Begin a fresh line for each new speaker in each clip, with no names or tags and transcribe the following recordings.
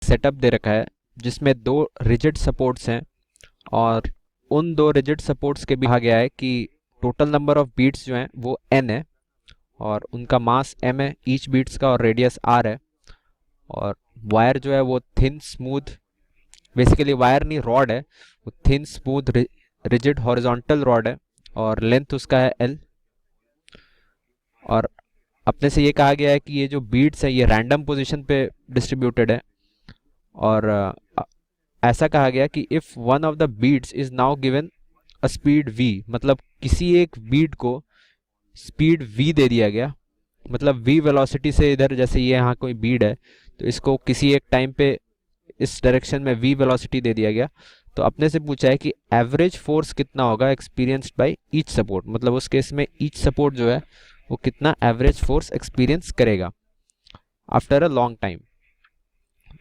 Setup दे रखा है जिसमें दो रिजिड सपोर्ट्स हैं, और उन दो रिजिड सपोर्ट्स के भी कहा गया है कि टोटल नंबर ऑफ बीट्स जो हैं वो n है, और उनका मास m है ईच बीट्स का, और रेडियस r है। और वायर जो है वो थिन स्मूथ, बेसिकली वायर नहीं रॉड है, वो thin smooth rigid horizontal rod है, और लेंथ उसका है l। और अपने से ये कहा गया है कि ये जो बीट्स है ये रैंडम पोजीशन पे डिस्ट्रीब्यूटेड है, और ऐसा कहा गया कि if one of the beats is now given a speed v, मतलब किसी एक बीट को स्पीड v दे दिया गया, मतलब v वेलोसिटी से, इधर जैसे ये यहाँ कोई बीट है तो इसको किसी एक टाइम पे इस डायरेक्शन में v वेलोसिटी दे दिया गया, तो अपने से पूछा है कि एवरेज फोर्स कितना होगा एक्सपीरियंस्ड बाय ईच सपोर्ट, मतलब उस केस में ईच सपोर्ट जो है वो कितना एवरेज फोर्स एक्सपीरियंस करेगा आफ्टर अ लॉन्ग टाइम।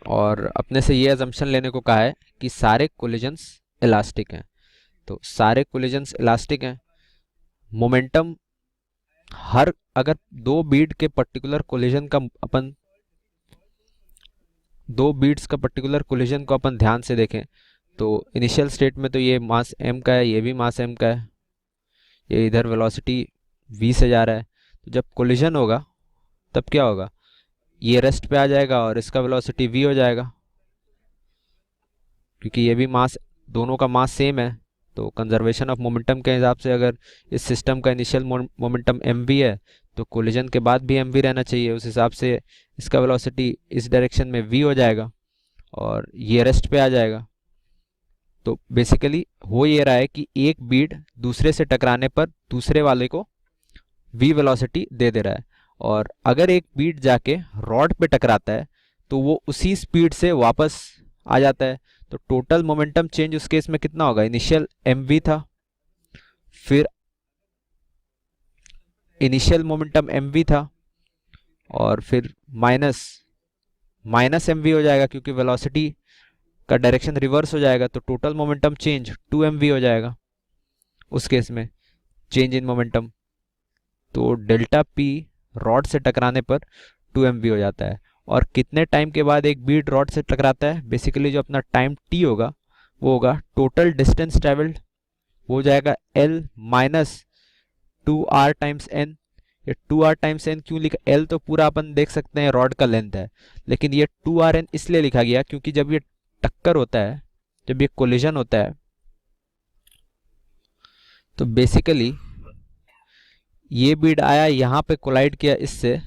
और अपने से ये अजम्पशन लेने को कहा है कि सारे कोलिजन्स इलास्टिक हैं, तो सारे कोलिजन्स इलास्टिक हैं। मोमेंटम हर, अगर दो बीट के पर्टिकुलर कोलिजन का अपन, दो बीट्स का पर्टिकुलर कोलिजन को अपन ध्यान से देखें तो इनिशियल स्टेट में तो ये मास m का है, ये भी मास m का है, ये इधर वेलोसिटी v से जा रहा है, तो जब कोलिजन होगा तब क्या होगा, ये रेस्ट पे आ जाएगा और इसका वेलोसिटी v हो जाएगा, क्योंकि ये भी मास, दोनों का मास सेम है। तो कंजर्वेशन ऑफ मोमेंटम के हिसाब से अगर इस सिस्टम का इनिशियल मोमेंटम mv है तो कोलिजन के बाद भी mv रहना चाहिए, उस हिसाब से इसका वेलोसिटी इस डायरेक्शन में v हो जाएगा और ये रेस्ट पे आ जाएगा। तो बेसिकली हो ये रहा है कि एक बीट दूसरे से टकराने पर दूसरे वाले को v वेलोसिटी दे रहा है, और अगर एक बीट जाके रॉड पे टकराता है तो वो उसी स्पीड से वापस आ जाता है। तो टोटल मोमेंटम चेंज उस केस में कितना होगा, इनिशियल mv था, फिर इनिशियल मोमेंटम mv था, और फिर माइनस माइनस mv हो जाएगा क्योंकि वेलोसिटी का डायरेक्शन रिवर्स हो जाएगा, तो टोटल मोमेंटम चेंज 2mv हो जाएगा उस केस में, चेंज इन मोमेंटम। तो डेल्टा पी रॉड से टकराने पर 2mv हो जाता है। और कितने टाइम के बाद एक बीट रॉड से टकराता है, बेसिकली जो अपना टाइम t होगा वो होगा टोटल डिस्टेंस ट्रेवल्ड, वो हो जाएगा l minus 2r times n। ये 2r टाइम्स n क्यों लिखा, l तो पूरा अपन देख सकते हैं रॉड का लेंथ है, लेकिन ये 2rn इसलिए लिखा गया क्योंकि जब ये टक्कर होता है, जब ये कोलिजन होता है, तो बेसिकली ये बीट आया यहाँ पे कोलाइड किया इससे,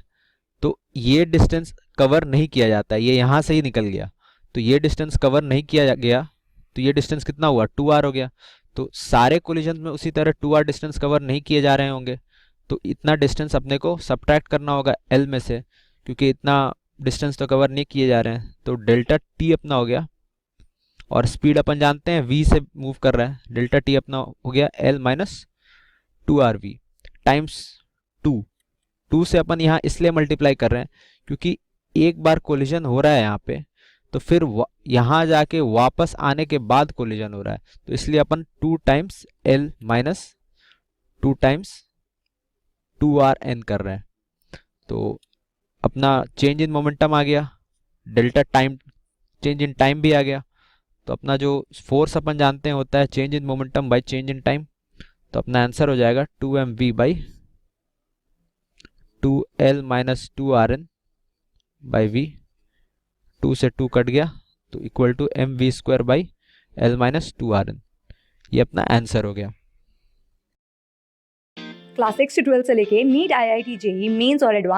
तो ये डिस्टेंस कवर नहीं किया जाता, ये यहाँ से ही निकल गया, तो ये डिस्टेंस कवर नहीं किया गया, तो ये डिस्टेंस कितना हुआ 2r हो गया। तो सारे कोलिजन में उसी तरह 2r डिस्टेंस कवर नहीं किए जा रहे होंगे, तो इतना डिस्टेंस अपने को सब्ट्रैक्ट करना होगा l में से, क्योंकि इतना डिस्टेंस तो कवर नहीं किए जा रहे हैं। तो डेल्टा t अपना हो गया, और स्पीड अपन जानते हैं v से मूव कर रहा है, डेल्टा t अपना हो गया l माइनस 2rv टाइम्स 2 से अपन यहाँ इसलिए मल्टीप्लाई कर रहे हैं क्योंकि एक बार कोलिजन हो रहा है यहाँ पे, तो फिर यहाँ जाके वापस आने के बाद कोलिजन हो रहा है, तो इसलिए अपन 2 times l minus 2 times 2rn कर रहे हैं। तो अपना चेंज इन मोमेंटम आ गया, delta time, change in time भी आ गया, तो अपना जो फोर्स अपन जानते हैं होता है change in momentum by change in time. तो अपना आंसर हो जाएगा 2mv by 2l minus 2rn by v, 2 से 2 कट गया तो equal to mv square by l minus 2rn। ये अपना आंसर हो गया।
क्लास 6 से 12 से लेके नीट, IIT, जेई मेंस और एडवांस